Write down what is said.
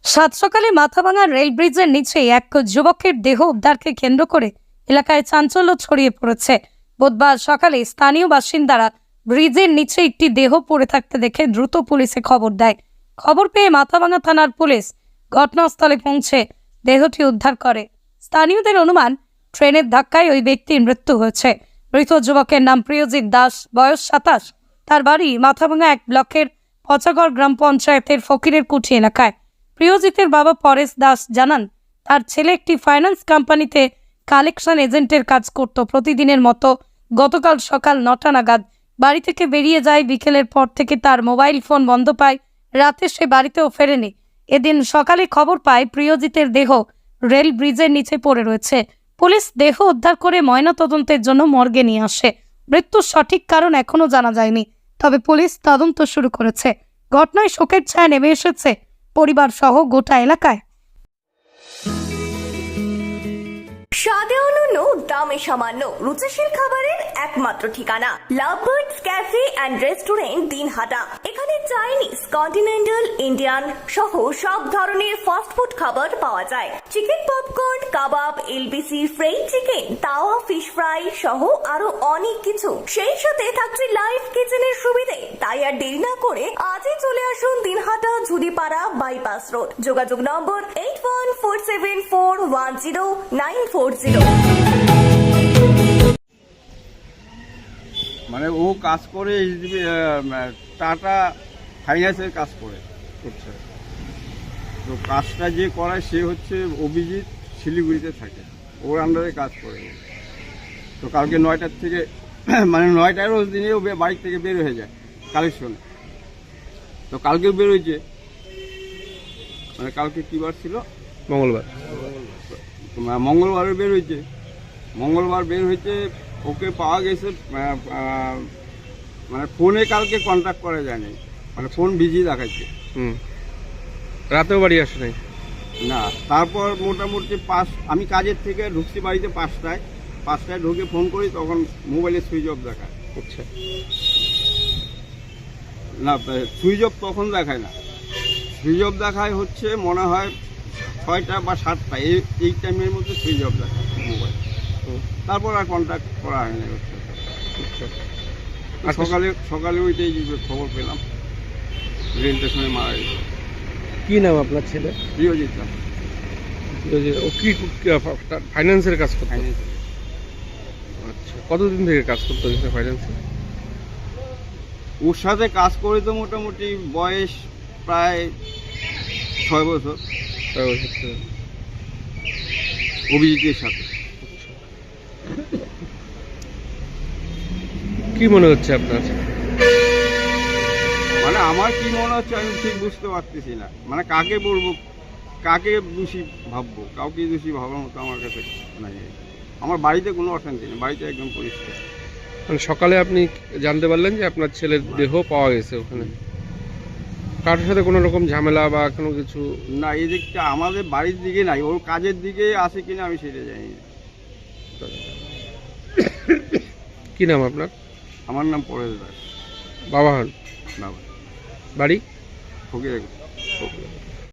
সাত সকালে মাথাভাঙা রেল ব্রিজের নিচে এক যুবকের দেহ উদ্ধারকে কেন্দ্র করে এলাকায় চাঞ্চল্য ছড়িয়ে পড়েছে। বুধবার সকালে স্থানীয় বাসিন্দারা ব্রিজের নিচে একটি দেহ পড়ে থাকতে দেখে দ্রুত পুলিশে খবর দেয়। খবর পেয়ে মাথাভাঙা থানার পুলিশ ঘটনাস্থলে পৌঁছে দেহটি উদ্ধার করে। স্থানীয়দের অনুমান, ট্রেনের ধাক্কায় ওই ব্যক্তির মৃত্যু হয়েছে। মৃত যুবকের নাম প্রিয়জিৎ দাস, বয়স 27। তার বাড়ি মাথাভাঙা 1 ব্লকের পচাগড় গ্রাম পঞ্চায়েতের ফকিরের কুঠি এলাকায়। প্রিয়জিতের বাবা পরেশ দাস জানান, তার ছেলে একটি ফাইন্যান্স কোম্পানিতে কালেকশন এজেন্টের কাজ করত। প্রতিদিনের মতো গতকাল সকাল 9টা নাগাদ বাড়ি থেকে বেরিয়ে যায়। বিকেলের পর থেকে তার মোবাইল ফোন বন্ধ পায়। রাতে সে বাড়িতেও ফেরেনি। এদিন সকালে খবর পায় প্রিয়জিতের দেহ রেল ব্রিজের নিচে পড়ে রয়েছে। পুলিশ দেহ উদ্ধার করে ময়নাতদন্তের জন্য মর্গে নিয়ে আসে। মৃত্যুর সঠিক কারণ এখনো জানা যায়নি, তবে পুলিশ তদন্ত শুরু করেছে। ঘটনায় শোকের ছায়া নেমে এসেছে পরিবার সহ গোটা এলাকায়। স্বাদে অনন্য, দামে সামান্য, রুচিশীল খাবারের একমাত্র ঠিকানা lovebirds cafe and restaurant, Dinhata. এখানে চাইনিজ, কন্টিনেন্টাল, ইন্ডিয়ান সহ সব ধরনের ফাস্টফুড খাবার পাওয়া যায়। চিকেন পপকর্ন, কাবাব, এলবিসি, ফ্রাইড চিকেন, তাওয়া ফিশ ফ্রাই সহ আরো অনেক কিছু। সেই সাথে থাকছে লাইভ কিচেনের সুবিধে। তাই আর দেরি না করে আজই চলে আসুন দিনহাটা ঝুড়িপাড়া বাইপাস রোড। যোগাযোগ নম্বর 8147410940। মানে ও কাজ করে টাটা ফাইন্যান্সের কাজ করছে। তো কাজটা যে করায় সে হচ্ছে অভিজিৎ, শিলিগুড়িতে থাকে, ওর আন্ডারে কাজ করে। তো কালকে 9টার থেকে মানে 9টার রোজ দিনে ও বাড়ি থেকে বের হয়ে যায় কালেকশনে। তো কালকেও বের হয়েছে, মানে কালকে কী বার ছিল? মঙ্গলবারে বের হয়েছে। মঙ্গলবার বের হয়েছে, ওকে পাওয়া গেছে মানে ফোনে কালকে কন্ট্যাক্ট করা যায়নি, মানে ফোন বিজি দেখাচ্ছে। রাতেও বাড়ি আসে নাই না। তারপর মোটামুটি আমি কাজের থেকে ঢুকছি বাড়িতে 5টায় ঢুকে ফোন করি, তখন মোবাইলে সুইচ অফ দেখায়। আচ্ছা, না, সুইচ অফ তখন দেখায় না, সুইচ অফ দেখায় হচ্ছে মনে হয় 6টা বা 7টা, এই টাইমের মধ্যে সুইচ অফ দেখায় মোবাইল। তারপর আর কন্ট্যাক্ট করা হয়নি। সকালে ওইটাই খবর পেলাম রেল স্টেশনে মারা গেছে। কি নাম আপনার ছেলে? প্রিয়জিৎ দাস। ও কি ফাইন্যান্সের কাজ করতো? ফাইন্যান্সে। আচ্ছা, কতদিন থেকে কাজ করতো ফাইন্যান্সে? ওর সাথে কাজ করে তো মোটামুটি বয়স প্রায় 6 বছর অভিজিতের সাথে। কি মনে হচ্ছে আপনার? মানে আমার কি মনে হচ্ছে আমি ঠিক বুঝতে পারতেছি না। মানে কাকে বলবো, কাকে দোষী ভাববো? কাউকে দোষী ভাবার মতো আমার কাছে নাই। আমার বাড়িতে কোনো অশান্তি নেই, বাড়িতে একদম পরিষ্কার। মানে সকালে আপনি জানতে পারলেন যে আপনার ছেলের দেহ পাওয়া গেছে ওখানে? কারোর সাথে কোনো রকম ঝামেলা বা কোনো কিছু? না, এই দিকটা আমাদের বাড়ির দিকে নাই, ওর কাজের দিকে আসে কিনা আমি সেটা জানি না। কি নাম আপনার? আমার নাম পরেশ দাস। বাবা হন? বাবা। বাড়ি? ফকির।